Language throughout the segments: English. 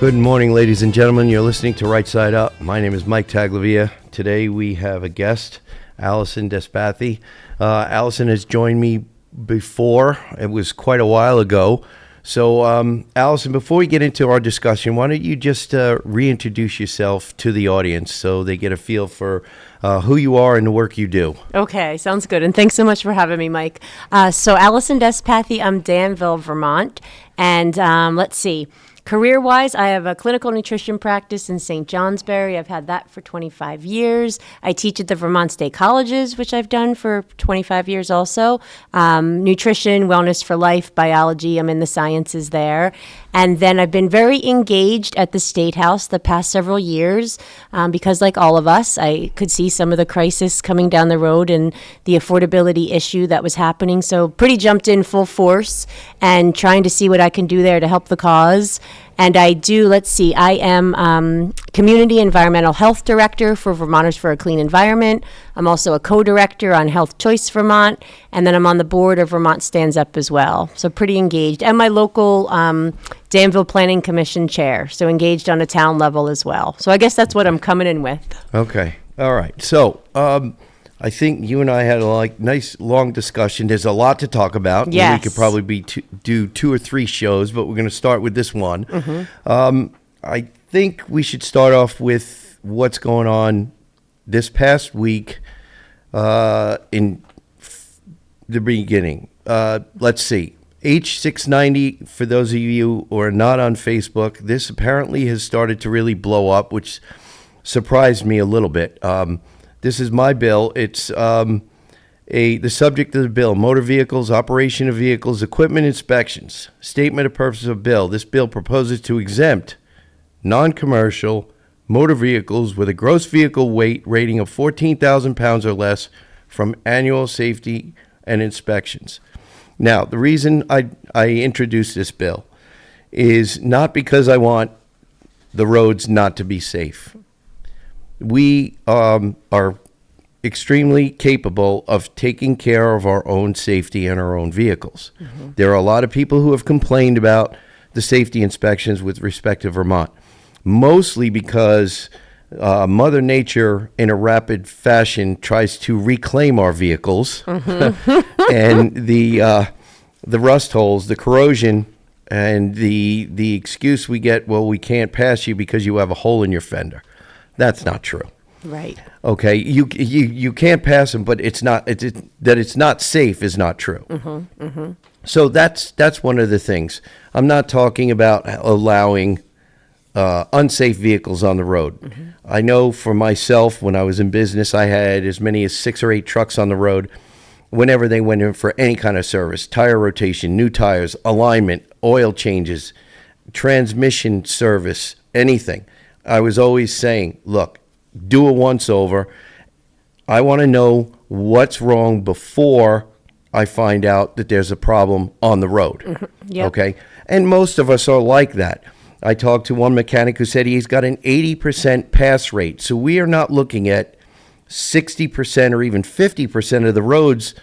Good morning, ladies and gentlemen. You're listening to Right Side Up. My name is Mike Taglavia. Today we have a guest, Allison Despathy. Allison has joined me before. It was quite a while ago. So, Allison, before we get into our discussion, why don't you just reintroduce yourself to the audience so they get a feel for who you are and the work you do. Okay, sounds good. And thanks so much for having me, Mike. So Allison Despathy, I'm Danville, Vermont. And let's see. Career-wise, I have a clinical nutrition practice in St. Johnsbury. I've had that for 25 years. I teach at the Vermont State Colleges, which I've done for 25 years also. Nutrition, wellness for life, biology, I'm in the sciences there. And then I've been very engaged at the State House the past several years because, like all of us, I could see some of the crisis coming down the road and the affordability issue that was happening. So pretty jumped in full force and trying to see what I can do there to help the cause. And I do, I am Community Environmental Health Director for Vermonters for a Clean Environment. I'm also a co-director on Health Choice Vermont, and then I'm on the board of Vermont Stands Up as well. So pretty engaged. And my local Danville Planning Commission chair, so engaged on a town level as well. So I guess that's what I'm coming in with. Okay. All right. So, I think you and I had a nice long discussion. There's a lot to talk about. Yes. We could probably do 2 or 3 shows, but we're going to start with this one. Mm-hmm. I think we should start off with what's going on this past week in the beginning. Let's see. H690, for those of you who are not on Facebook, this apparently has started to really blow up, which surprised me a little bit. This is my bill. It's the subject of the bill: motor vehicles, operation of vehicles, equipment inspections. Statement of purpose of bill: this bill proposes to exempt non-commercial motor vehicles with a gross vehicle weight rating of 14,000 pounds or less from annual safety and inspections. Now, the reason I introduced this bill is not because I want the roads not to be safe. We are extremely capable of taking care of our own safety and our own vehicles. Mm-hmm. There are a lot of people who have complained about the safety inspections with respect to Vermont, mostly because Mother Nature, in a rapid fashion, tries to reclaim our vehicles, mm-hmm. and the rust holes, the corrosion, and the excuse we get, well, we can't pass you because you have a hole in your fender. That's not true. Right. Okay. You can't pass them, but that it's not safe is not true. Mm-hmm. Mm-hmm. So that's one of the things. I'm not talking about allowing unsafe vehicles on the road. Mm-hmm. I know for myself, when I was in business, I had as many as 6 or 8 trucks on the road whenever they went in for any kind of service: tire rotation, new tires, alignment, oil changes, transmission service, anything. I was always saying, look, do a once over. I want to know what's wrong before I find out that there's a problem on the road. Mm-hmm. Yep. Okay? And most of us are like that. I talked to one mechanic who said he's got an 80% pass rate. So we are not looking at 60% or even 50% of the roads,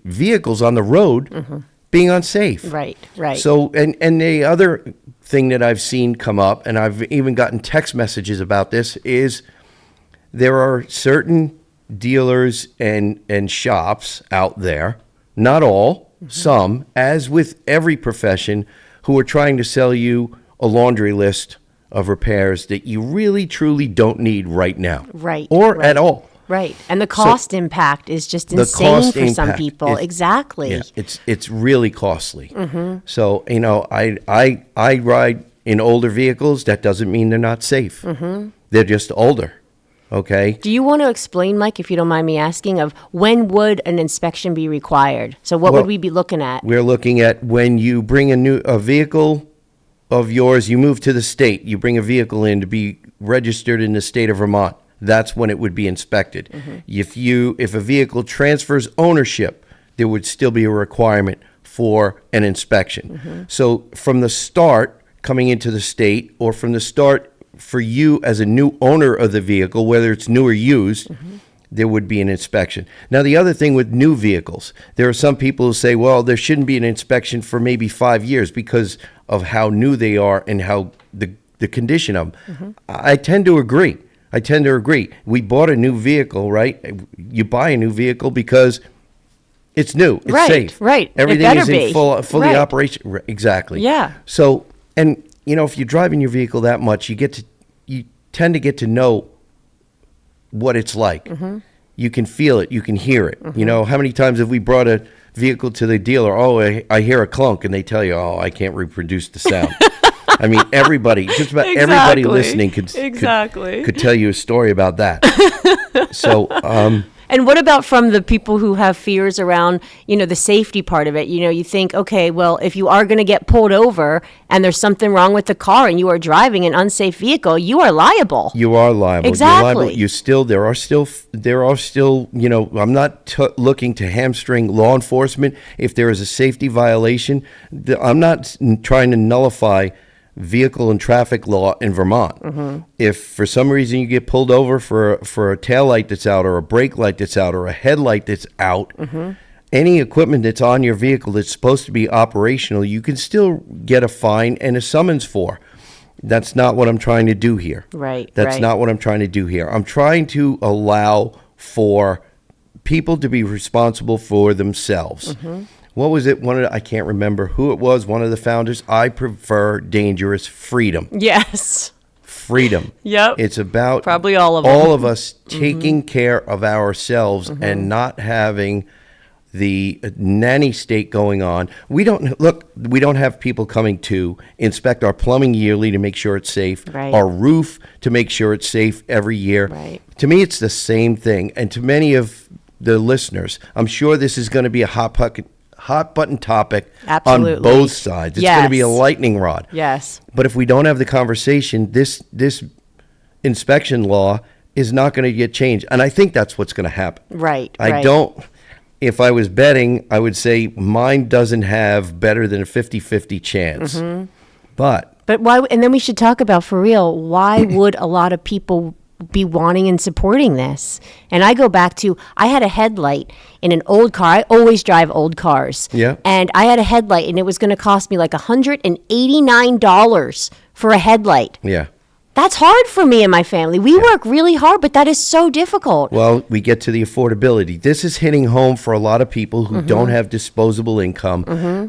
vehicles on the road mm-hmm. being unsafe. Right, right. So, and the other thing that I've seen come up, and I've even gotten text messages about this, is there are certain dealers and shops out there, not all, mm-hmm. some, as with every profession, who are trying to sell you a laundry list of repairs that you really truly don't need right now. Right. Or right. at all. Right. And the cost impact is just insane for some people. Exactly. Yeah, it's really costly. Mm-hmm. So, I ride in older vehicles. That doesn't mean they're not safe. Mm-hmm. They're just older. Okay. Do you want to explain, Mike, if you don't mind me asking, of when would an inspection be required? So what would we be looking at? We're looking at when you bring a vehicle of yours, you move to the state, you bring a vehicle in to be registered in the state of Vermont. That's when it would be inspected. Mm-hmm. If a vehicle transfers ownership, there would still be a requirement for an inspection. Mm-hmm. So from the start, coming into the state, or from the start for you as a new owner of the vehicle, whether it's new or used, mm-hmm. there would be an inspection. Now, the other thing with new vehicles, there are some people who say, well, there shouldn't be an inspection for maybe 5 years, because of how new they are and how the condition of them. I tend to agree. We bought a new vehicle, right? You buy a new vehicle because it's new, it's Right, safe. right. It Everything better is in be. fully Right. operation. Exactly. Yeah. So, and if you're driving your vehicle that much, you tend to get to know what it's like. You can feel it, you can hear it. How many times have we brought a vehicle to the dealer? Oh, I hear a clunk, and they tell you, oh, I can't reproduce the sound. I mean, everybody, just about everybody Exactly. listening could tell you a story about that. So, And what about from the people who have fears around, the safety part of it? You think, okay, well, if you are going to get pulled over and there's something wrong with the car and you are driving an unsafe vehicle, you are liable. you are liable. Exactly. There are still, I'm not looking to hamstring law enforcement if there is a safety violation. I'm not trying to nullify vehicle and traffic law in Vermont. If for some reason you get pulled over for a tail light that's out, or a brake light that's out, or a headlight that's out, any equipment that's on your vehicle that's supposed to be operational, you can still get a fine and a summons for. That's not what I'm trying to do here. Right, That's right. not what I'm trying to do here. I'm trying to allow for people to be responsible for themselves. What was it? I can't remember who it was. One of the founders. I prefer dangerous freedom. Yes. Freedom. Yep. It's about Probably all of them. all of us taking care of ourselves and not having the nanny state going on. We don't have people coming to inspect our plumbing yearly to make sure it's safe, Right. our roof to make sure it's safe every year. Right. To me, it's the same thing. And to many of the listeners, I'm sure this is going to be a hot button topic Absolutely. on both sides. It's going to be a Yes. lightning rod. Yes. But if we don't have the conversation, this inspection law is not going to get changed. And I think that's what's going to happen. Right. I right. don't, if I was betting, I would say mine doesn't have better than a 50-50 chance. But But why? And then we should talk about, for real, why would a lot of people be wanting and supporting this? And I go back to, I had a headlight in an old car. I always drive old cars. Yeah. And I had a headlight, and it was going to cost me like $189 for a headlight. yeah. That's hard for me and my family. We work really hard, but that is so difficult. Well, we get to the affordability. This is hitting home for a lot of people who don't have disposable income.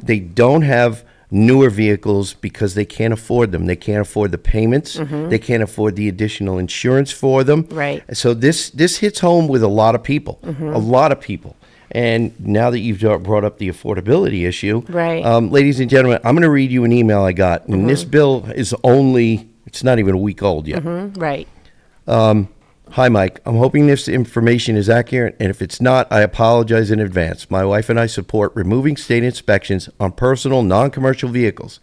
They don't have newer vehicles because they can't afford them. They can't afford the payments. They can't afford the additional insurance for them. Right. So this hits home with a lot of people. A lot of people. And now that you've brought up the affordability issue, Right. Ladies and gentlemen, I'm going to read you an email I got. And this bill is it's not even a week old yet. Right. Hi, Mike. I'm hoping this information is accurate, and if it's not, I apologize in advance. My wife and I support removing state inspections on personal, non-commercial vehicles.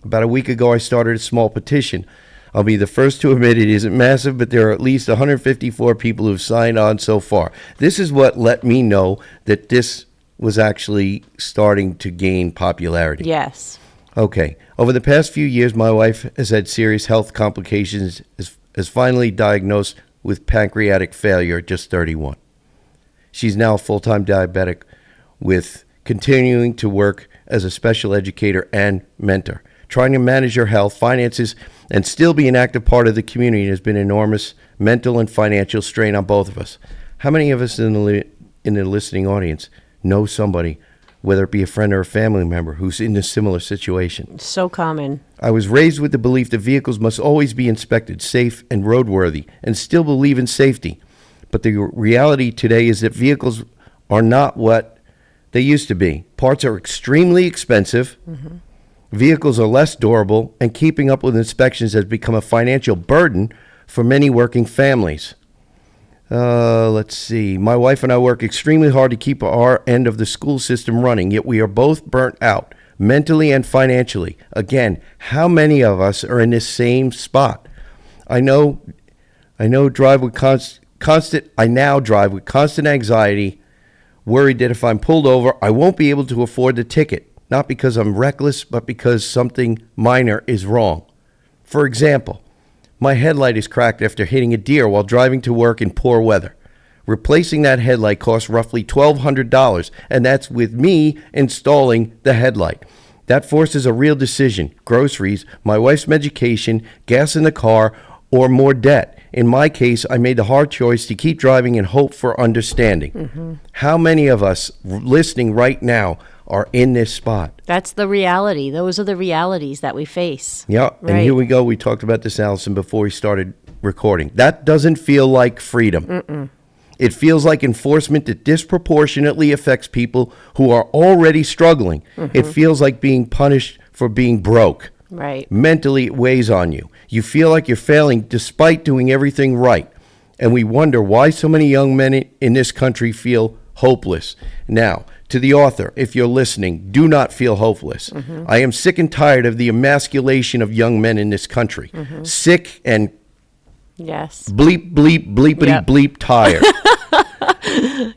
About a week ago, I started a small petition. I'll be the first to admit it isn't massive, but there are at least 154 people who've signed on so far. This is what let me know that this was actually starting to gain popularity. Yes. Okay. Over the past few years, my wife has had serious health complications, is finally diagnosed with pancreatic failure at just 31. She's now a full-time diabetic with continuing to work as a special educator and mentor. Trying to manage her health, finances, and still be an active part of the community has been enormous mental and financial strain on both of us. How many of us in the listening audience know somebody, whether it be a friend or a family member, who's in a similar situation? So common. I was raised with the belief that vehicles must always be inspected, safe and roadworthy, and still believe in safety. But the reality today is that vehicles are not what they used to be. Parts are extremely expensive. Vehicles are less durable, and keeping up with inspections has become a financial burden for many working families. Let's see. My wife and I work extremely hard to keep our end of the school system running, yet we are both burnt out, mentally and financially. Again, how many of us are in this same spot? I now drive with constant anxiety, worried that if I'm pulled over, I won't be able to afford the ticket. Not because I'm reckless, but because something minor is wrong. For example, my headlight is cracked after hitting a deer while driving to work in poor weather. Replacing that headlight costs roughly $1,200, and that's with me installing the headlight. That forces a real decision: groceries, my wife's medication, gas in the car, or more debt. In my case, I made the hard choice to keep driving and hope for understanding. How many of us listening right now are in this spot? That's the reality. Those are the realities that we face. Yeah, and Right. here we go. We talked about this, Allison, before we started recording. That doesn't feel like freedom. It feels like enforcement that disproportionately affects people who are already struggling. It feels like being punished for being broke. Right. Mentally, it weighs on you. You feel like you're failing despite doing everything right. And we wonder why so many young men in this country feel hopeless. Now, to the author, if you're listening, do not feel hopeless. I am sick and tired of the emasculation of young men in this country. Sick and Yes. bleep, bleep, bleepity, Yep. bleep tired.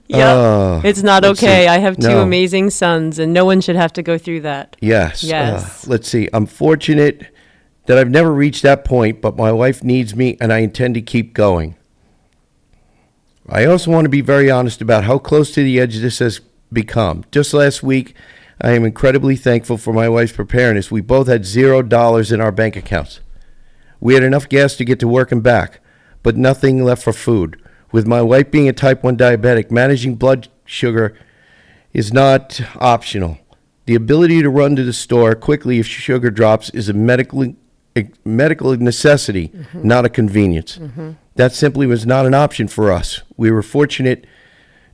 Yep. It's not let's okay. see. I have two No. amazing sons, and no one should have to go through that. Yes. Yes. Let's see. I'm fortunate that I've never reached that point, but my wife needs me, and I intend to keep going. I also want to be very honest about how close to the edge this has become. Just last week, I am incredibly thankful for my wife's preparedness. We both had $0 in our bank accounts. We had enough gas to get to work and back, but nothing left for food. With my wife being a type 1 diabetic, managing blood sugar is not optional. The ability to run to the store quickly if sugar drops is a medical necessity, not a convenience. That simply was not an option for us. We were fortunate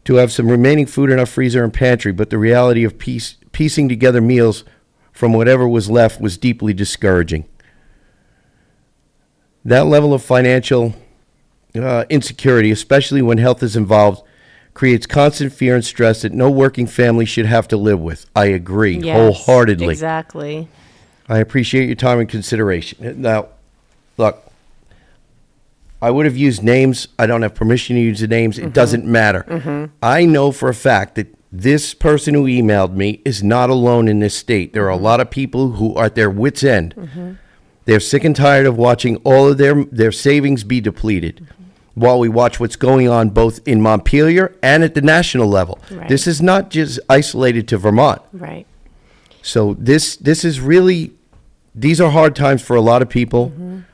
to have some remaining food in our freezer and pantry, but the reality of piecing together meals from whatever was left was deeply discouraging. That level of financial insecurity, especially when health is involved, creates constant fear and stress that no working family should have to live with. I agree Yes, wholeheartedly. Exactly. I appreciate your time and consideration. Now, look, I would have used names. I don't have permission to use the names. It doesn't matter. I know for a fact that this person who emailed me is not alone in this state. There are a lot of people who are at their wits' end. They're sick and tired of watching all of their savings be depleted while we watch what's going on both in Montpelier and at the national level. Right. This is not just isolated to Vermont. Right. So this is really, these are hard times for a lot of people.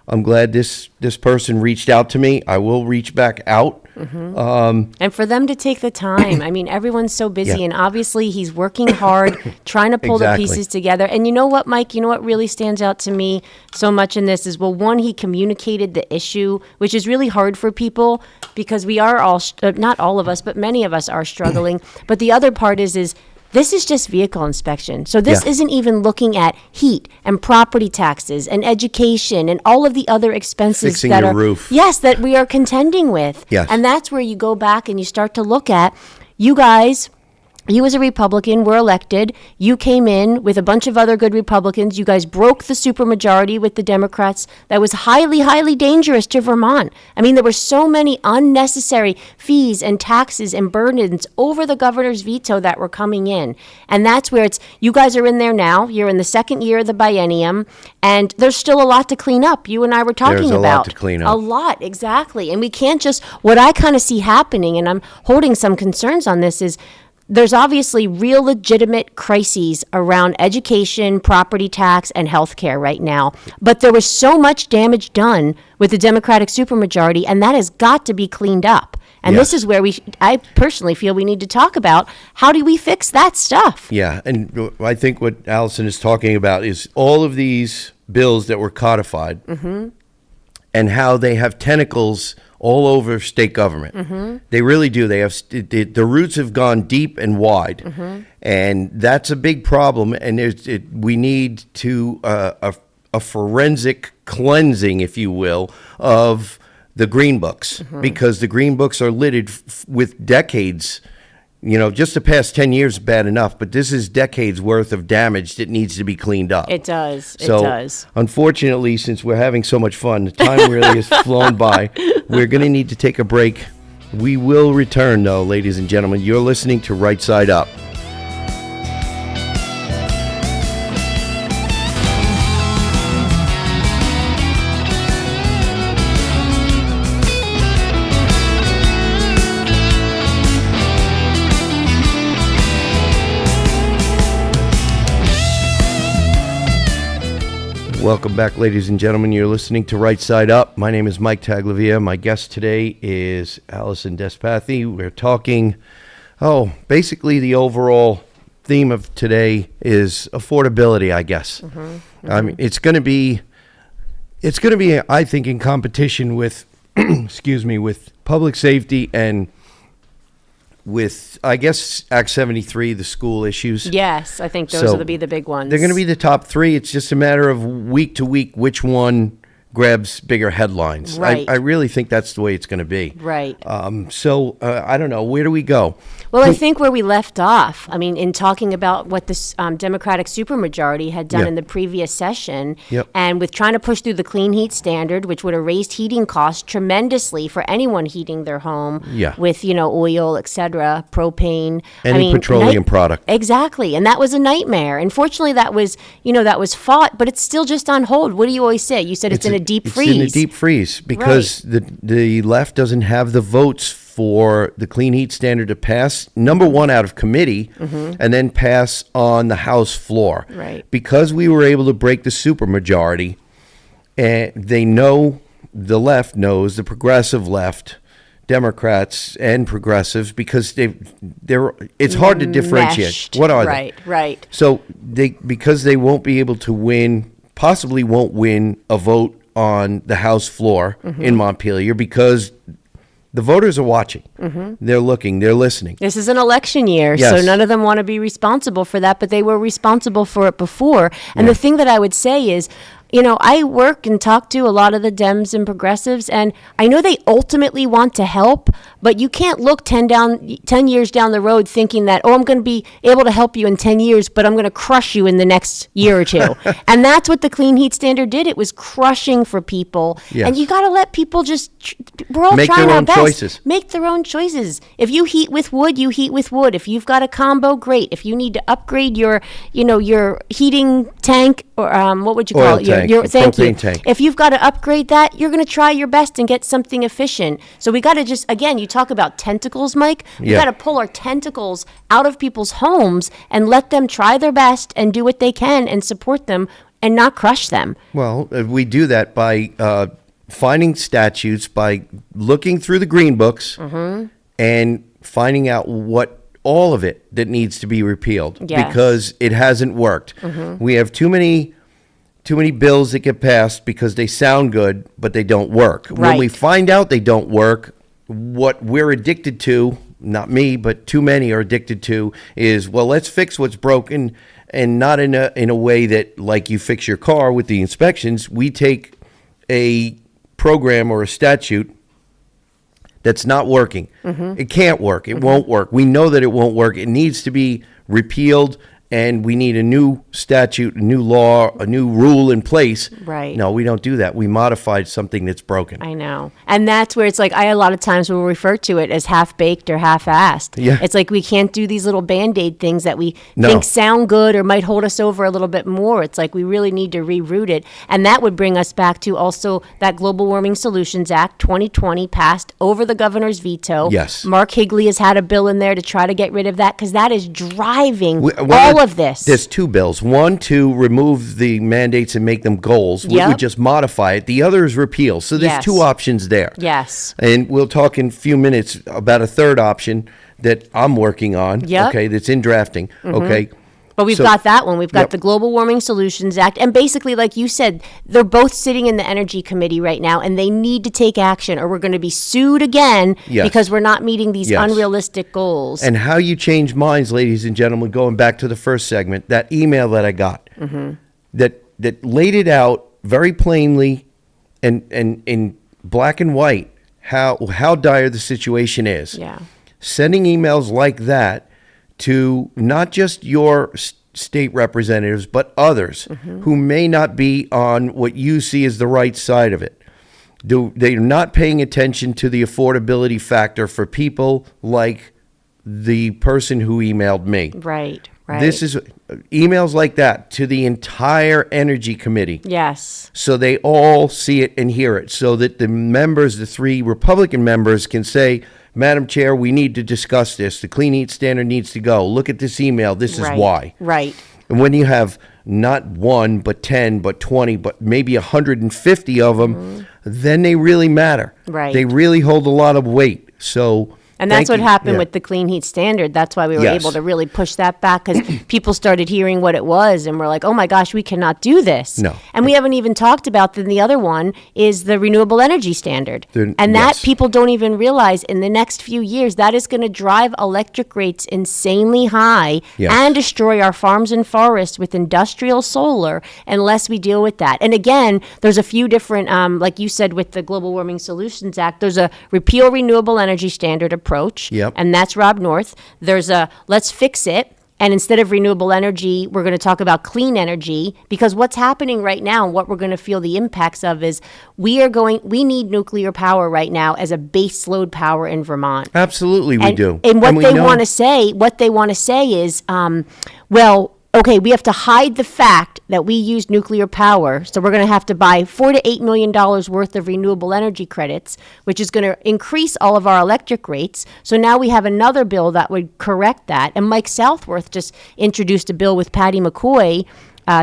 I'm glad this person reached out to me. I will reach back out. And for them to take the time. I mean, everyone's so busy, Yeah. and obviously he's working hard, trying to pull Exactly. the pieces together. And you know what, Mike? You know what really stands out to me so much in this is, well, one, he communicated the issue, which is really hard for people because we are all, not all of us, but many of us are struggling. But the other part is this is just vehicle inspection. So this Yeah. isn't even looking at heat and property taxes and education and all of the other expenses Fixing that your are roof. yes, that we are contending with. Yes. And that's where you go back and you start to look at, you guys, you as a Republican were elected. You came in with a bunch of other good Republicans. You guys broke the supermajority with the Democrats. That was highly, highly dangerous to Vermont. I mean, there were so many unnecessary fees and taxes and burdens over the governor's veto that were coming in. And that's where it's, you guys are in there now. You're in the second year of the biennium, and there's still a lot to clean up. You and I were talking There's a lot about to clean a up. lot, exactly. And we can't just, what I kind of see happening, and I'm holding some concerns on this, is there's obviously real legitimate crises around education, property tax, and healthcare right now. But there was so much damage done with the Democratic supermajority, and that has got to be cleaned up. And this Yes. is where I personally feel we need to talk about how do we fix that stuff? Yeah, and I think what Allison is talking about is all of these bills that were codified and how they have tentacles all over state government. They really do. They have the roots have gone deep and wide, and that's a big problem. And we need to a forensic cleansing, if you will, of the green books, because the green books are littered with decades. You know, just the past 10 years is bad enough, but this is decades worth of damage that needs to be cleaned up. It does. It So, does. unfortunately, since we're having so much fun, the time really has flown by. We're going to need to take a break. We will return, though, ladies and gentlemen. You're listening to Right Side Up. Welcome back, ladies and gentlemen. You're listening to Right Side Up. My name is Mike Taglavia. My guest today is Allison Despathy. We're talking, basically the overall theme of today is affordability, I guess. I mean, it's going to be, I think, in competition with, with public safety and with, I guess, Act 73, the school issues. Yes, I think those will be the big ones. They're going to be the top three. It's just a matter of week to week which one grabs bigger headlines. Right. I really think that's the way it's going to be. Right. So I don't know. Where do we go? Well, I think where we left off, I mean, in talking about what this Democratic supermajority had done Yeah. in the previous session, Yep. and with trying to push through the clean heat standard, which would have raised heating costs tremendously for anyone heating their home Yeah. with, oil, et cetera, propane. Any petroleum product. Exactly. And that was a nightmare. Unfortunately, that was fought, but it's still just on hold. What do you always say? You said it's in a deep freeze. It's in a deep freeze because the left doesn't have the votes for the clean heat standard to pass, number one, out of committee, and then pass on the House floor. Right. Because we were able to break the supermajority, and they know, the left knows, the progressive left, Democrats and progressives, because it's hard to differentiate. Meshed. What are they? Right. So because they won't be able to win, possibly won't win a vote on the House floor in Montpelier, because the voters are watching. They're looking. They're listening. This is an election year, Yes. so none of them want to be responsible for that, but they were responsible for it before. And the thing that I would say is, I work and talk to a lot of the Dems and progressives, and I know they ultimately want to help, but you can't look 10 years down the road thinking that, I'm going to be able to help you in 10 years, but I'm going to crush you in the next year or two. And that's what the Clean Heat Standard did. It was crushing for people. Yes. And you got to let people we're all Make trying their our own best. choices. Make their own choices. If you heat with wood, you heat with wood. If you've got a combo, great. If you need to upgrade your heating tank, or what would you call Oil it? tank, Thank you. propane tank. If you've got to upgrade that, you're going to try your best and get something efficient. So we got to just, again, you talk about tentacles, Mike. We Yeah. got to pull our tentacles out of people's homes and let them try their best and do what they can and support them and not crush them. Well, we do that by finding statutes, by looking through the green books and finding out what all of it that needs to be repealed, Yes. because it hasn't worked. We have too many bills that get passed because they sound good, but they don't work. When we Right. find out they don't work, what we're addicted to, not me, but too many are addicted to, is, well, let's fix what's broken, and not in a way that, like you fix your car with the inspections. We take a program or a statute that's not working. It can't work. It won't work. We know that it won't work. It needs to be repealed, and we need a new statute, a new law, a new rule in place. Right. No, we don't do that. We modified something that's broken. I know. And that's where it's like, I a lot of times will refer to it as half-baked or half-assed. Yeah. It's like we can't do these little Band-Aid things that we No. think sound good or might hold us over a little bit more. It's like we really need to reroute it. And that would bring us back to also that Global Warming Solutions Act 2020 passed over the governor's veto. Yes. Mark Higley has had a bill in there to try to get rid of that, because that is driving One all of this. There's two bills. One, to remove the mandates and make them goals. We Yep. would just modify it. The other is repeal. So there's Yes. two options there. Yes. And we'll talk in a few minutes about a third option that I'm working on. Yep. Okay, that's in drafting. Okay. But we've So- got that one. We've got Yep. the Global Warming Solutions Act. And basically, like you said, they're both sitting in the Energy Committee right now, and they need to take action, or we're going to be sued again Yes. because we're not meeting these Yes. unrealistic goals. And how you change minds, ladies and gentlemen, going back to the first segment, that email that I got, that laid it out very plainly and in black and white, how dire the situation is. Yeah. Sending emails like that to not just your state representatives, but others who may not be on what you see as the right side of it. They're not paying attention to the affordability factor for people like the person who emailed me. Right. This is emails like that to the entire Energy Committee. Yes. So they all see it and hear it, so that the members, the three Republican members, can say, Madam Chair, we need to discuss this. The Clean Heat Standard needs to go. Look at this email. This is Right. why. Right. And when you have not one, but 10, but 20, but maybe 150 of them, then they really matter. Right. They really hold a lot of weight. So, And that's thank what you. happened Yeah. with the clean heat standard. That's why we were Yes. able to really push that back, because people started hearing what it was and we're like, oh my gosh, we cannot do this. No. And we haven't even talked about the other one is the renewable energy standard. And that yes. people don't even realize in the next few years, that is going to drive electric rates insanely high Yes. and destroy our farms and forests with industrial solar unless we deal with that. And again, there's a few different, like you said, with the Global Warming Solutions Act, there's a repeal renewable energy standard approach. Yep. And that's Rob North. There's a let's fix it. And instead of renewable energy, we're going to talk about clean energy, because what's happening right now and what we're going to feel the impacts of is we need nuclear power right now as a base load power in Vermont. Absolutely, we do. And what we they know- want to say is, well, okay, we have to hide the fact that we use nuclear power, so we're going to have to buy $4 to $8 million worth of renewable energy credits, which is going to increase all of our electric rates. So now we have another bill that would correct that. And Mike Southworth just introduced a bill with Patty McCoy,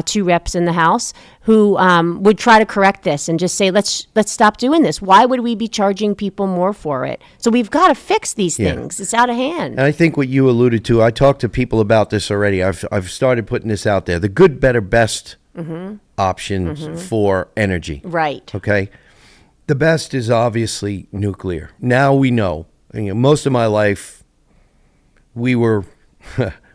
two reps in the House, who would try to correct this and just say, let's stop doing this. Why would we be charging people more for it? So we've got to fix these Yeah. things. It's out of hand. And I think what you alluded to, I talked to people about this already. I've started putting this out there. The good, better, best options for energy. Right. Okay. The best is obviously nuclear. Now we know. You know, most of my life, we were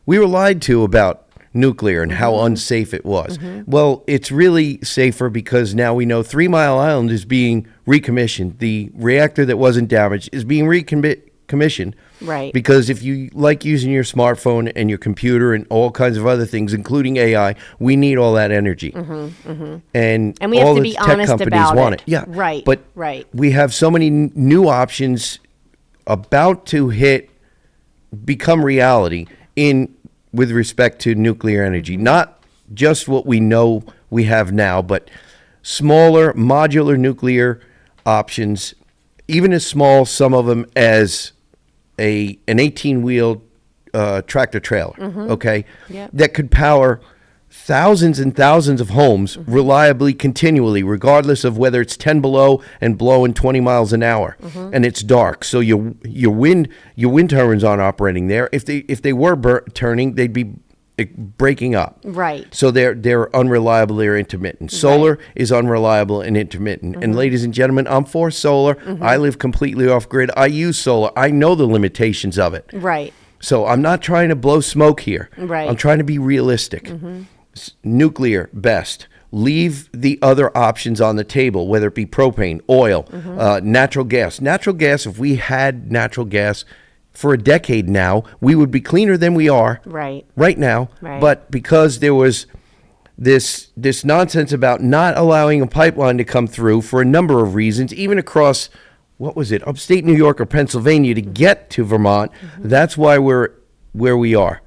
we were lied to about nuclear and how unsafe it was. Well, it's really safer because now we know 3 Mile Island is being recommissioned. The reactor that wasn't damaged is being recommissioned. Right. Because if you like using your smartphone and your computer and all kinds of other things, including AI, we need all that energy. And And we have all to the be tech honest companies about want it. it. Yeah. Right, But right. we have so many new options about to become reality with respect to nuclear energy. Not just what we know we have now, but smaller modular nuclear options, even as small, some of them, as an 18-wheel tractor trailer, okay, Yep. that could power thousands and thousands of homes reliably, continually, regardless of whether it's 10 below and blowing 20 miles an hour and it's dark. So your wind turbines aren't operating there. If they were turning, they'd be breaking up. Right. So they're unreliable, they're intermittent. Solar is unreliable and intermittent. And ladies and gentlemen, I'm for solar. I live completely off grid. I use solar. I know the limitations of it. Right. So I'm not trying to blow smoke here. Right. I'm trying to be realistic. Nuclear, best. Leave the other options on the table, whether it be propane, oil, natural gas. Natural gas, if we had natural gas for a decade now, we would be cleaner than we are Right. now. Right. But because there was this nonsense about not allowing a pipeline to come through for a number of reasons, even across, what was it, upstate New York or Pennsylvania to get to Vermont, that's why we're where we are.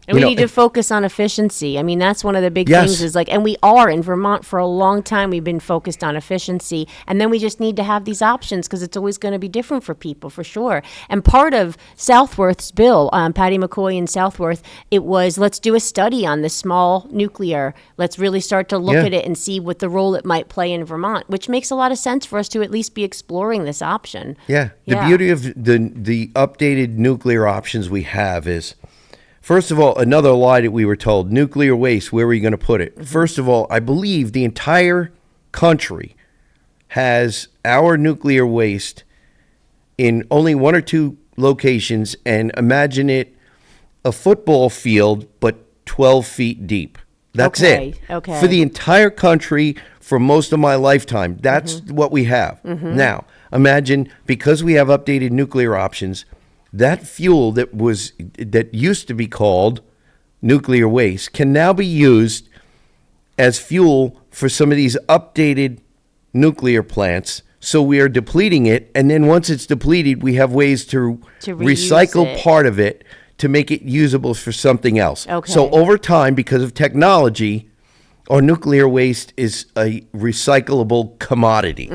And You we know, need to focus on efficiency. I mean, that's one of the big Yes. things is like, and we are in Vermont for a long time. We've been focused on efficiency. And then we just need to have these options because it's always going to be different for people, for sure. And part of Southworth's bill, Patty McCoy and Southworth, it was let's do a study on the small nuclear. Let's really start to look Yeah. at it and see what the role it might play in Vermont, which makes a lot of sense for us to at least be exploring this option. Yeah. The Yeah. beauty of the updated nuclear options we have is, first of all, another lie that we were told, nuclear waste, where are you going to put it? First of all, I believe the entire country has our nuclear waste in only one or two locations, and imagine it a football field, but 12 feet deep. That's Okay, it. okay. For the entire country for most of my lifetime, that's what we have. Now, imagine, because we have updated nuclear options, that fuel that used to be called nuclear waste can now be used as fuel for some of these updated nuclear plants. So we are depleting it, and then once it's depleted, we have ways to reuse recycle it. part of it to make it usable for something else. Okay. So over time, because of technology, our nuclear waste is a recyclable commodity.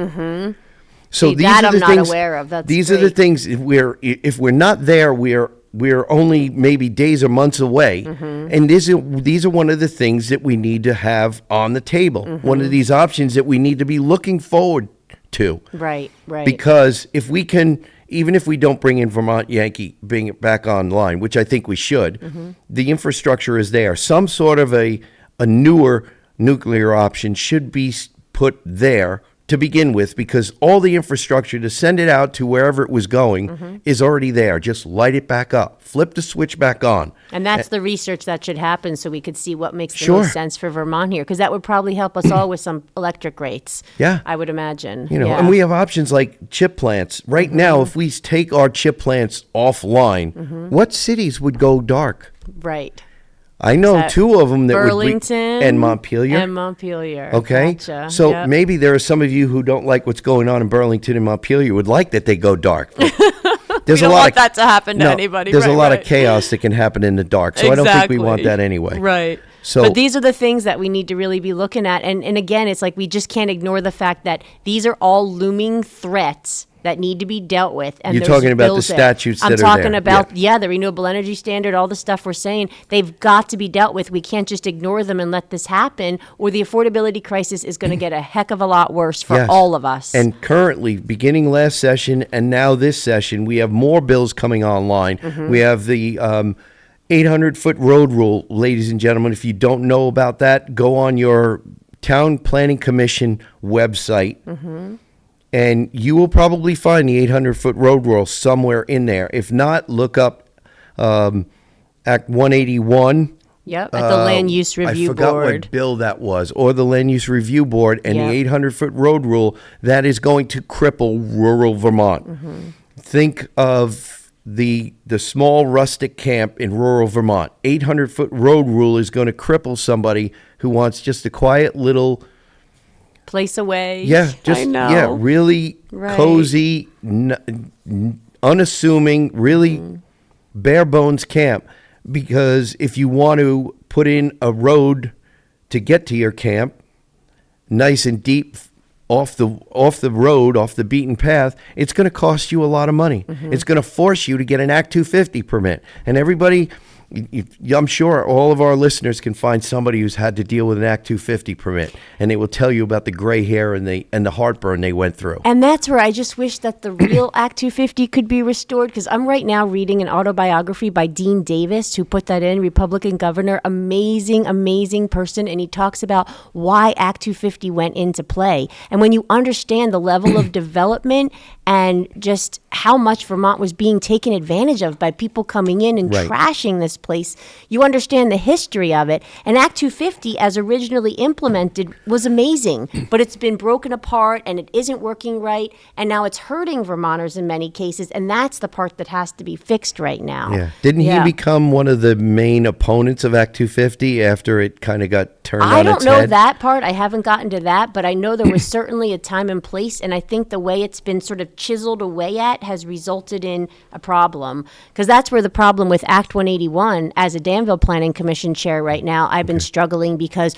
So See, these that are I'm the not things, aware of. That's these are the great. things if we're not there, we're we're only maybe days or months away, and these are one of the things that we need to have on the table. One of these options that we need to be looking forward to. Right. Because if we can, even if we don't bring in Vermont Yankee, bring it back online, which I think we should, the infrastructure is there. Some sort of a newer nuclear option should be put there to begin with, because all the infrastructure to send it out to wherever it was going is already there. Just light it back up, flip the switch back on. And that's the research that should happen, so we could see what makes the Sure. most sense for Vermont here, because that would probably help us all with some electric rates. Yeah. I would imagine. You know, Yeah. and we have options like chip plants. Right now, if we take our chip plants offline, what cities would go dark? Right. I know that two of them that Burlington would and Montpelier. And Montpelier. Okay. Gotcha. So Yep. maybe there are some of you who don't like what's going on in Burlington and Montpelier would like that they go dark. There's We don't want that to happen to anybody. There's a Right, lot right. of chaos that can happen in the dark. So I don't think we want Exactly. that anyway. Right. So But these are the things that we need to really be looking at. And again, it's like we just can't ignore the fact that these are all looming threats that need to be dealt with. And You're there's talking about the bills there. statutes I'm that are talking there. about, the renewable energy standard, all the stuff we're saying. They've got to be dealt with. We can't just ignore them and let this happen, or the affordability crisis is going to get a heck of a lot worse for Yes. all of us. And currently, beginning last session and now this session, we have more bills coming online. We have the 800-foot road rule, ladies and gentlemen. If you don't know about that, go on your Town Planning Commission website, and you will probably find the 800-foot road rule somewhere in there. If not, look up Act 181. Yep, at the Land Use Review I forgot Board. what bill that was, or the Land Use Review Board, and Yep. the 800-foot road rule that is going to cripple rural Vermont. Think of the small rustic camp in rural Vermont. 800-foot road rule is going to cripple somebody who wants just a quiet little, Place away. just I know. really Right. cozy, unassuming, really bare bones camp. Because if you want to put in a road to get to your camp, nice and deep off the road, off the beaten path, it's going to cost you a lot of money. It's going to force you to get an Act 250 permit. And everybody, I'm sure all of our listeners can find somebody who's had to deal with an Act 250 permit, and they will tell you about the gray hair and the heartburn they went through. And that's where I just wish that the real Act 250 could be restored, because I'm right now reading an autobiography by Dean Davis, who put that in, Republican governor, amazing, amazing person. And he talks about why Act 250 went into play. And when you understand the level of development and just how much Vermont was being taken advantage of by people coming in and Right. trashing this place, you understand the history of it. And Act 250, as originally implemented, was amazing, but it's been broken apart and it isn't working right. And now it's hurting Vermonters in many cases. And that's the part that has to be fixed right now. Yeah. Didn't he become one of the main opponents of Act 250 after it kind of got turned I on don't its know head? that part. I haven't gotten to that, but I know there was certainly a time and place, and I think the way it's been sort of chiseled away at has resulted in a problem. Because that's where the problem with Act 181, as a Danville Planning Commission chair right now, I've been struggling because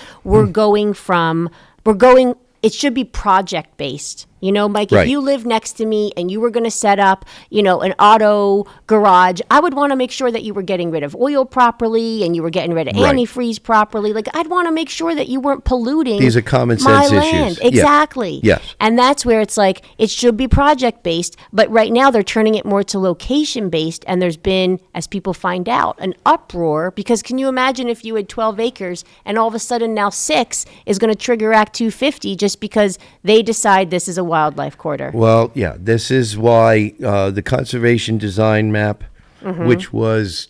it should be project based. You know, Mike, Right. if you live next to me and you were going to set up, an auto garage, I would want to make sure that you were getting rid of oil properly and you were getting rid of Right. antifreeze properly. Like, I'd want to make sure that you weren't polluting These are common my sense land. issues. Yeah. Exactly. Yes. And that's where it's like, it should be project based, but right now they're turning it more to location based. And there's been, as people find out, an uproar, because can you imagine if you had 12 acres and all of a sudden now 6 is going to trigger Act 250 just because they decide this is a wildlife corridor? Well, yeah, this is why the conservation design map, which was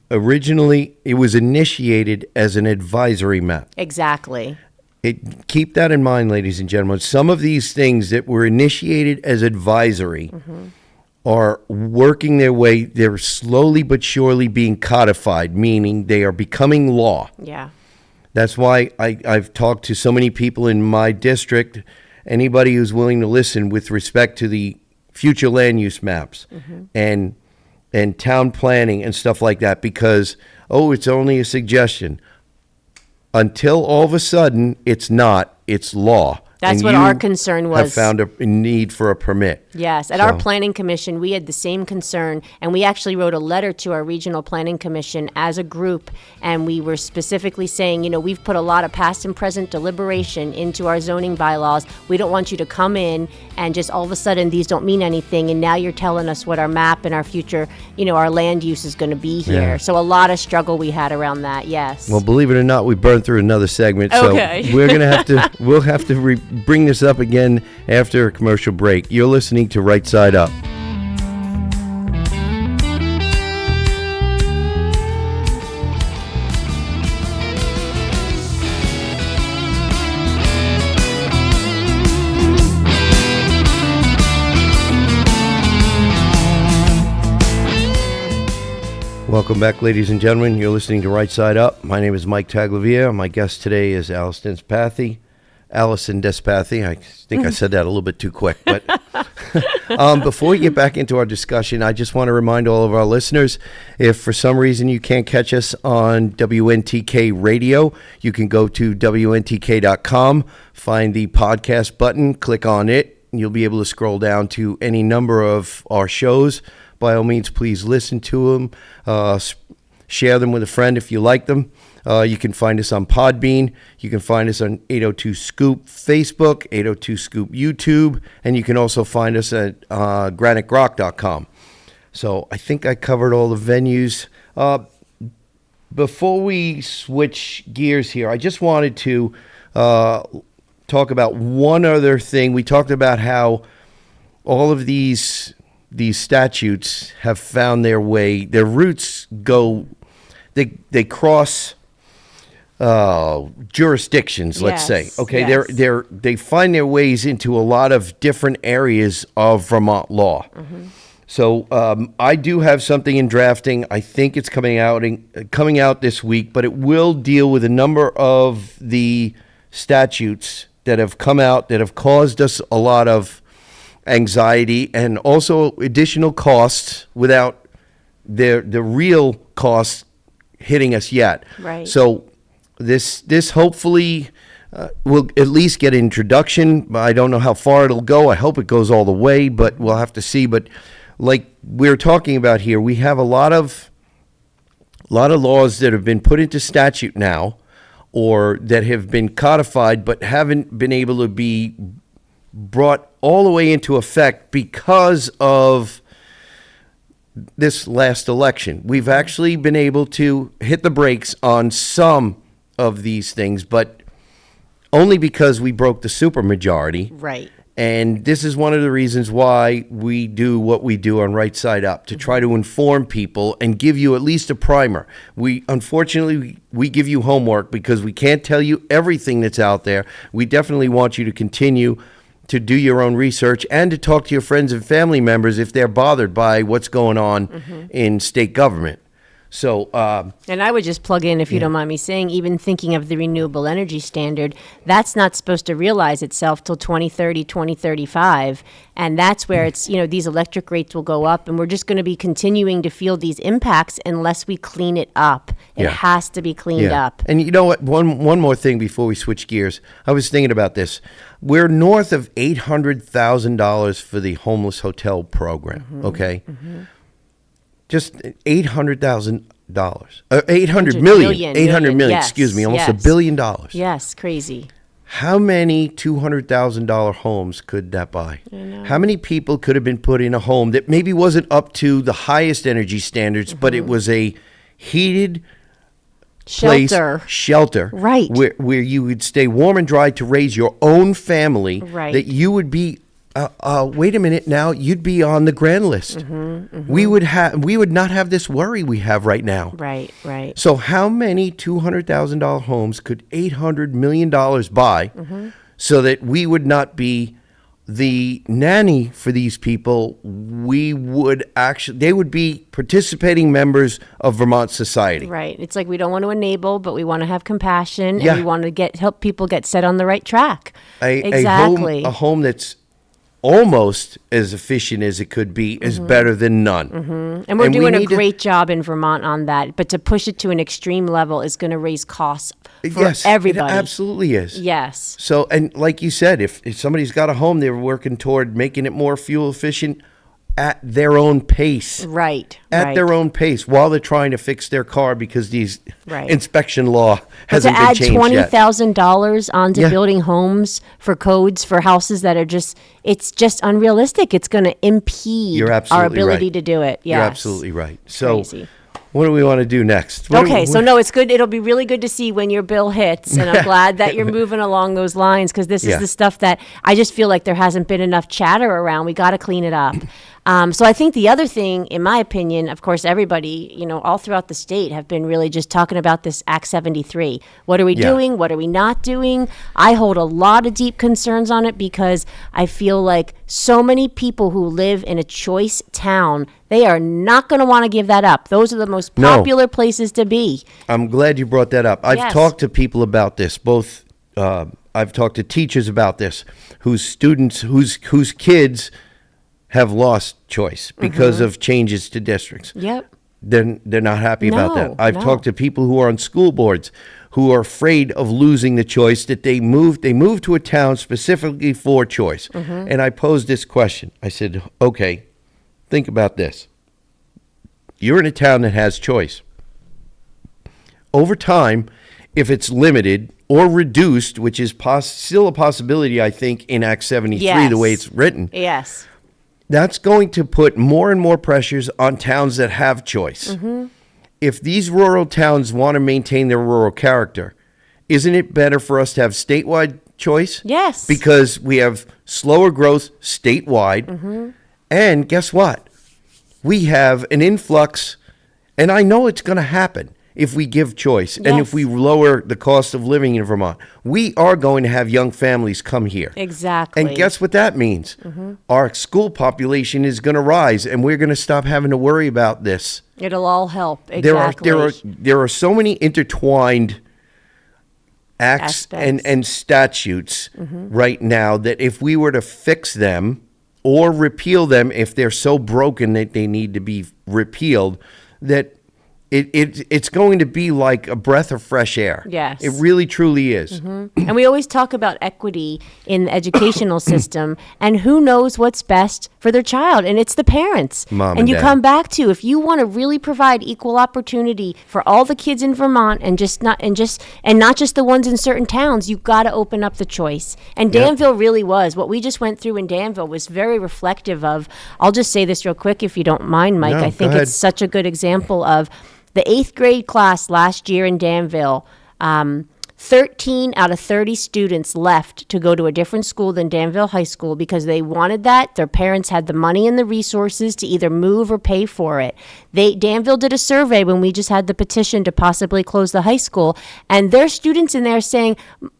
originally, it was initiated as an advisory map. Exactly. Keep that in mind, ladies and gentlemen. Some of these things that were initiated as advisory are working their way. They're slowly but surely being codified, meaning they are becoming law. Yeah. That's why I've talked to so many people in my district, anybody who's willing to listen with respect to the future land use maps and town planning and stuff like that, because, it's only a suggestion. Until all of a sudden it's not, it's law. That's and what you our concern have was. found a need for a permit. Yes, at our So- planning commission, we had the same concern, and we actually wrote a letter to our regional planning commission as a group, and we were specifically saying, we've put a lot of past and present deliberation into our zoning bylaws. We don't want you to come in and just all of a sudden these don't mean anything, and now you're telling us what our map and our future, our land use is going to be here. Yeah. So a lot of struggle we had around that. Yes. Well, believe it or not, we burned through another segment, Okay. so we're gonna have to. We'll have to bring this up again after a commercial break. You're listening to Right Side Up. Welcome back, ladies and gentlemen. You're listening to Right Side Up. My name is Mike Taglavia. My guest today is Allison Despathy. I think I said that a little bit too quick. But before we get back into our discussion, I just want to remind all of our listeners, if for some reason you can't catch us on WNTK Radio, you can go to WNTK.com, find the podcast button, click on it, and you'll be able to scroll down to any number of our shows. By all means, please listen to them. Share them with a friend if you like them. You can find us on Podbean. You can find us on 802 Scoop Facebook, 802 Scoop YouTube, and you can also find us at granitegrok.com. So I think I covered all the venues. Before we switch gears here, I just wanted to talk about one other thing. We talked about how all of these statutes have found their way. Their roots go. They cross jurisdictions. Let's say. Yes, Okay, yes. they find their ways into a lot of different areas of Vermont law. Mm-hmm. So I do have something in drafting. I think it's coming out this week, but it will deal with a number of the statutes that have come out that have caused us a lot of anxiety and also additional costs without the real costs hitting us yet. Right. So this hopefully will at least get an introduction. I don't know how far it'll go. I hope it goes all the way, but we'll have to see. But like we're talking about here, we have a lot of laws that have been put into statute now or that have been codified but haven't been able to be brought all the way into effect because of this last election. We've actually been able to hit the brakes on some of these things, but only because we broke the supermajority. Right. And this is one of the reasons why we do what we do on Right Side Up, to try to inform people and give you at least a primer. Unfortunately, we give you homework because we can't tell you everything that's out there. We definitely want you to continue to do your own research and to talk to your friends and family members if they're bothered by what's going on in state government. So, And I would just plug in, if you don't mind me saying, even thinking of the renewable energy standard, that's not supposed to realize itself till 2030, 2035. And that's where it's, these electric rates will go up, and we're just going to be continuing to feel these impacts unless we clean it up. It Yeah. has to be cleaned up. And you know what? One more thing before we switch gears. I was thinking about this. We're north of $800,000 for the homeless hotel program. Okay. Just $800,000. $800 million. $800 million. Yes, Excuse me. Almost yes. $1 billion. Yes, crazy. How many $200,000 homes could that buy? How many people could have been put in a home that maybe wasn't up to the highest energy standards, but it was a heated Shelter. shelter, Right. where you would stay warm and dry to raise your own family, Right. that you would be wait a minute now, you'd be on the grand list. We would not have this worry we have right now. Right, right. So how many $200,000 homes could $800 million buy so that we would not be the nanny for these people? They would be participating members of Vermont society. Right. It's like we don't want to enable, but we want to have compassion, Yeah. and we want to help people get set on the right track. A Exactly. home that's almost as efficient as it could be is better than none. And we're And we doing a need to- great job in Vermont on that. But to push it to an extreme level is going to raise costs for Yes, everybody. it absolutely is. Yes. So, and like you said, if somebody's got a home, they're working toward making it more fuel efficient at their own pace. Right. At right. their own pace while they're trying to fix their car because these Right. inspection law But to hasn't been add changed yet. $20,000 onto Yeah. building homes for codes for houses that are it's just unrealistic. It's going to impede You're our absolutely ability right. to do it. Yes. You're absolutely right. So, Crazy. what do we want to do next? Okay, so no, it's good. It'll be really good to see when your bill hits, and I'm glad that you're moving along those lines because this Yeah. is the stuff that I just feel like there hasn't been enough chatter around. We got to clean it up. So I think the other thing, in my opinion, of course, everybody, all throughout the state have been really just talking about this Act 73. What are we Yeah. doing? What are we not doing? I hold a lot of deep concerns on it because I feel like so many people who live in a choice town, they are not going to want to give that up. Those are the most No. popular places to be. I'm glad you brought that up. I've Yes. talked to people about this. Both I've talked to teachers about this, whose students, whose kids have lost choice because of changes to districts. Yep. They're not happy about that. No, I've no. talked to people who are on school boards who are afraid of losing the choice that they moved to a town specifically for choice. And I posed this question. I said, "Okay, think about this. You're in a town that has choice. Over time, if it's limited or reduced, which is still a possibility, I think, in Act 73, the way Yes. it's written, Yes. that's going to put more and more pressures on towns that have choice. If these rural towns want to maintain their rural character, isn't it better for us to have statewide choice? Yes. Because we have slower growth statewide. And guess what? We have an influx, and I know it's going to happen if we give choice and if Yes. we lower the cost of living in Vermont. We are going to have young families come here. Exactly. And guess what that means? Our school population is going to rise, and we're going to stop having to worry about this. It'll all help. There Exactly. there are so many intertwined acts Aspects. and statutes right now that if we were to fix them or repeal them, if they're so broken that they need to be repealed, that it's going to be like a breath of fresh air. Yes. It really truly is. And we always talk about equity in the educational system, and who knows what's best for their child, and it's the parents. Mom and and you dad. come back to, if you want to really provide equal opportunity for all the kids in Vermont, and not just the ones in certain towns, you got to open up the choice. And Danville really was. What we just went through in Danville was very reflective of. I'll just say this real quick, if you don't mind, Mike. No, I think go ahead. it's such a good example of the 8th grade class last year in Danville. 13 out of 30 students left to go to a different school than Danville High School because they wanted that. Their parents had the money and the resources to either move or pay for it. Danville did a survey when we just had the petition to possibly close the high school, and their students in there saying,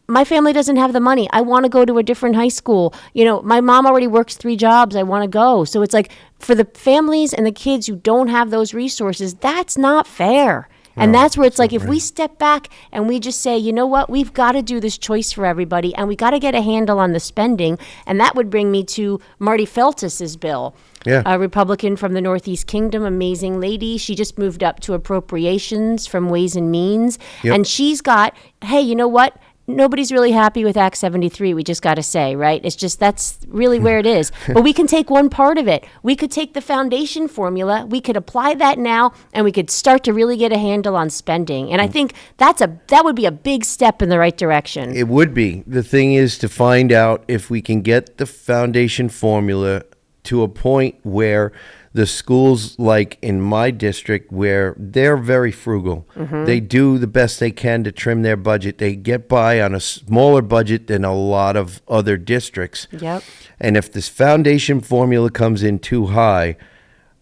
my family doesn't have the money. I want to go to a different high school. My mom already works 3 jobs. I want to go. So it's like, for the families and the kids who don't have those resources, that's not fair. And that's where it's like, if we step back and we just say, you know what, we've got to do this choice for everybody, and we got to get a handle on the spending. And that would bring me to Marty Feltus's bill. Yeah. A Republican from the Northeast Kingdom, amazing lady. She just moved up to appropriations from Ways and Means. Yep. And she's got, hey, you know what? Nobody's really happy with Act 73, we just got to say, right? It's just, that's really where it is. But we can take one part of it. We could take the foundation formula, we could apply that now, and we could start to really get a handle on spending. And I think that would be a big step in the right direction. It would be. The thing is to find out if we can get the foundation formula to a point where the schools, like in my district, where they're very frugal. They do the best they can to trim their budget. They get by on a smaller budget than a lot of other districts. Yep. And if this foundation formula comes in too high,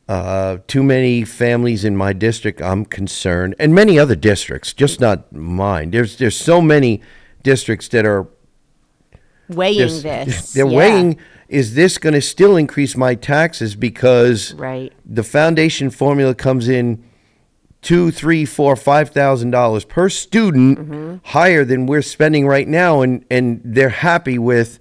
too many families in my district, I'm concerned, and many other districts, just not mine. There's so many districts that are Weighing this. they're Yeah. weighing, is this going to still increase my taxes because Right. the foundation formula comes in $2,000, $3,000, $4,000, $5,000 per student higher than we're spending right now, and they're happy with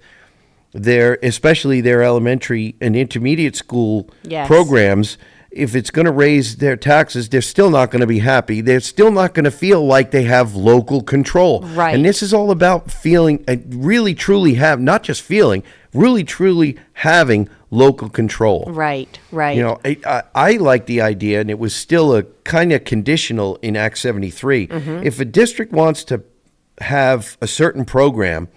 especially their elementary and intermediate school Yes. programs, if it's going to raise their taxes, they're still not going to be happy. They're still not going to feel like they have local control. Right. And this is all about feeling, really truly not just feeling, really truly having local control. Right, right. You know, I like the idea, and it was still a kind of conditional in Act 73. Mm-hmm. If a district wants to have a certain program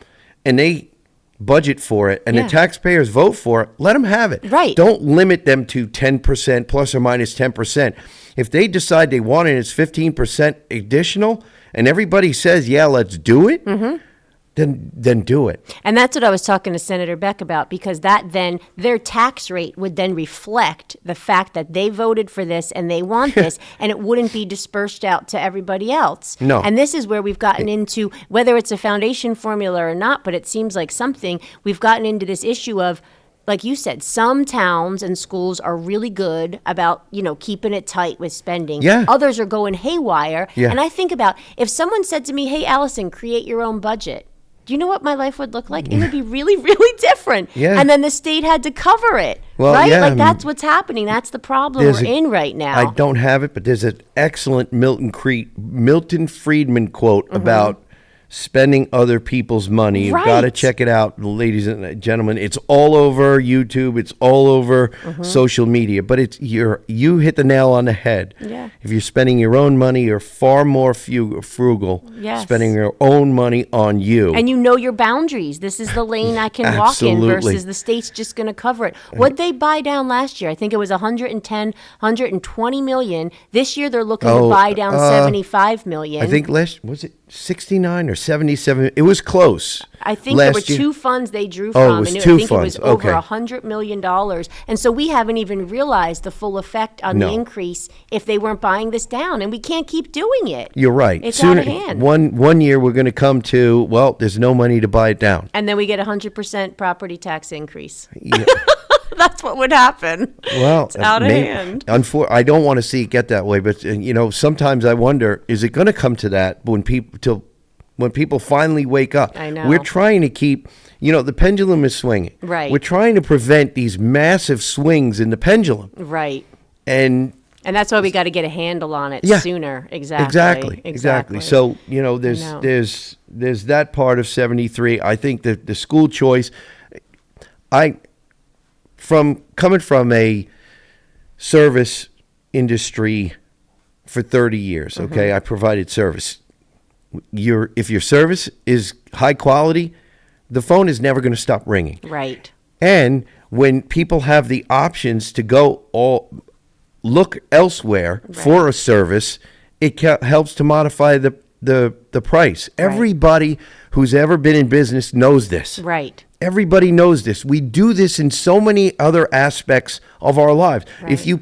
and they budget for it and Yeah. the taxpayers vote for it, let them have it. Right. Don't limit them to 10% plus or minus 10%. If they decide they want it, it's 15% additional, and everybody says, yeah, let's do it, then do it. And that's what I was talking to Senator Beck about, because that then their tax rate would then reflect the fact that they voted for this and they want this, and it wouldn't be dispersed out to everybody else. No. And this is where we've gotten into, whether it's a foundation formula or not, but it seems like something, we've gotten into this issue of, like you said, some towns and schools are really good about, keeping it tight with spending. Yeah. Others are going haywire. Yeah. And I think about, if someone said to me, hey, Allison, create your own budget, do you know what my life would look like? It would be really, really different. Yeah. And then the state had to cover it. Well, right? yeah, Like, that's what's happening. That's the problem There's we're in right now. I don't have it, but there's an excellent Milton Friedman quote about spending other people's money. You've got to Right. check it out, ladies and gentlemen. It's all over YouTube. It's all over social media. But you hit the nail on the head. Yeah. If you're spending your own money, you're far more frugal. Yes. Spending your own money on you. And you know your boundaries. This is the lane I can walk in Absolutely. versus the state's just going to cover it. What'd they buy down last year? I think it was 120 million. This year they're looking to buy down 75 million. I think was it 69 or 77? It was close. I think there were last year. two funds they drew Oh, from, it was and two I think funds. it was over Okay. $100 million. And so we haven't even realized the full effect on the No. increase if they weren't buying this down, and we can't keep doing it. You're right. It's out of hand. One year we're going to come to, well, there's no money to buy it down. And then we get 100% property tax increase. Yeah. That's what would happen. Well, It's out of hand. I don't want to see it get that way, but sometimes I wonder, is it going to come to that when people finally wake up? I know. We're trying to keep, the pendulum is swinging. Right. We're trying to prevent these massive swings in the pendulum. Right. And And that's why we got to get a handle on it Yeah. sooner. Exactly. Exactly. So, there's that part of 73. I think that the school choice, coming from a service industry for 30 years, okay, I provided service. If your service is high quality, the phone is never going to stop ringing. Right. And when people have the options to look elsewhere for a service, it helps to modify the price. Everybody who's ever been in business knows this. Right. Everybody knows this. We do this in so many other aspects of our lives. Right. If you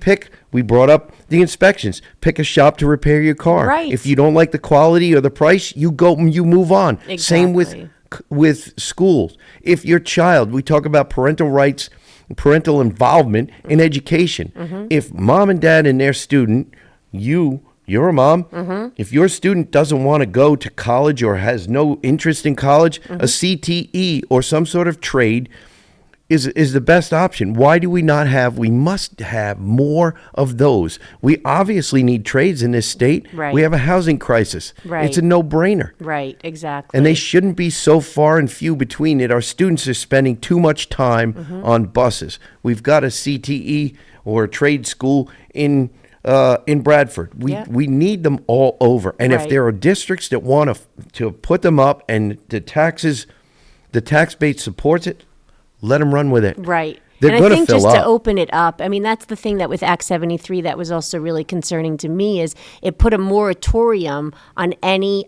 we brought up the inspections. Pick a shop to repair your car. Right. If you don't like the quality or the price, you move on. Same with schools. If your child, we talk about parental rights, parental involvement in education. If mom and dad and their student, you're a mom. If your student doesn't want to go to college or has no interest in college, a CTE or some sort of trade is the best option. Why do we must have more of those. We obviously need trades in this state. Right. We have a housing crisis. Right. It's a no-brainer. Right. Exactly. And they shouldn't be so far and few between it. Our students are spending too much time on buses. We've got a CTE or a trade school in Bradford. We need them all over. And if Right. there are districts that want to put them up and the tax base supports it, let them run with it. Right. They're and going I to think fill just up. to open it up, I mean, that's the thing that with Act 73 that was also really concerning to me is it put a moratorium on any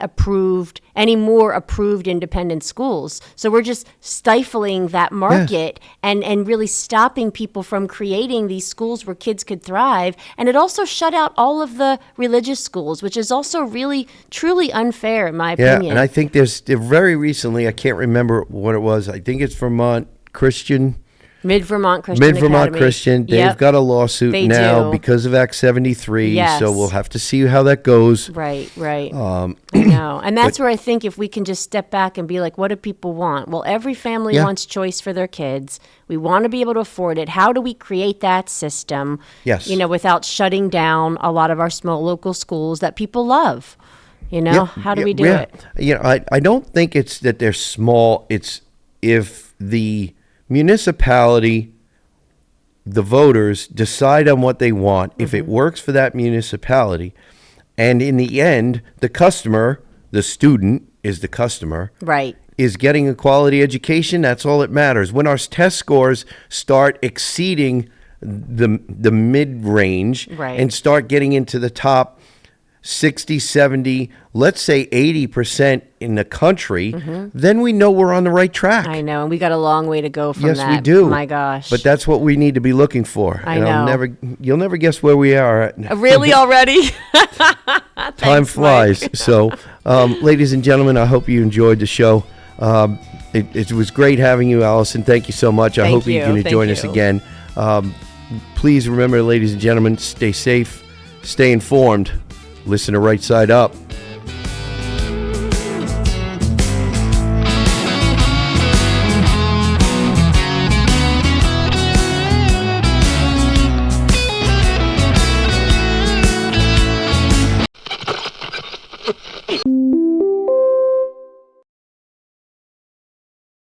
more approved independent schools. So we're just stifling that market and really stopping people from creating these schools where kids could thrive. And it also shut out all of the religious schools, which is also really, truly unfair in my opinion. Yeah, and I think very recently, I can't remember what it was. I think it's Vermont Christian Mid-Vermont Christian Mid-Vermont Academy. Christian. They've Yep. got a lawsuit They now do. because of Act 73. Yes. So we'll have to see how that goes. Right. I know. And that's where I think if we can just step back and be like, what do people want? Well, every family Yeah. wants choice for their kids. We want to be able to afford it. How do we create that system? Yes. Without shutting down a lot of our small local schools that people love? How do we do it? I don't think it's that they're small. It's if the municipality, the voters decide on what they want, if it works for that municipality, and in the end, the customer, the student is the customer, Right. is getting a quality education, that's all that matters. When our test scores start exceeding the mid-range Right. and start getting into the top 60, 70, let's say 80% in the country, then we know we're on the right track. I know. And we got a long way to go from Yes, that. we do. My gosh. But that's what we need to be looking for. I And know. You'll never guess where we are. Really already? Time Thanks, flies. Mike. So, ladies and gentlemen, I hope you enjoyed the show. It was great having you, Allison. Thank you so much. I Thank hope you're you. going to Thank join us you. again. Please remember, ladies and gentlemen, stay safe, stay informed, listen to Right Side Up.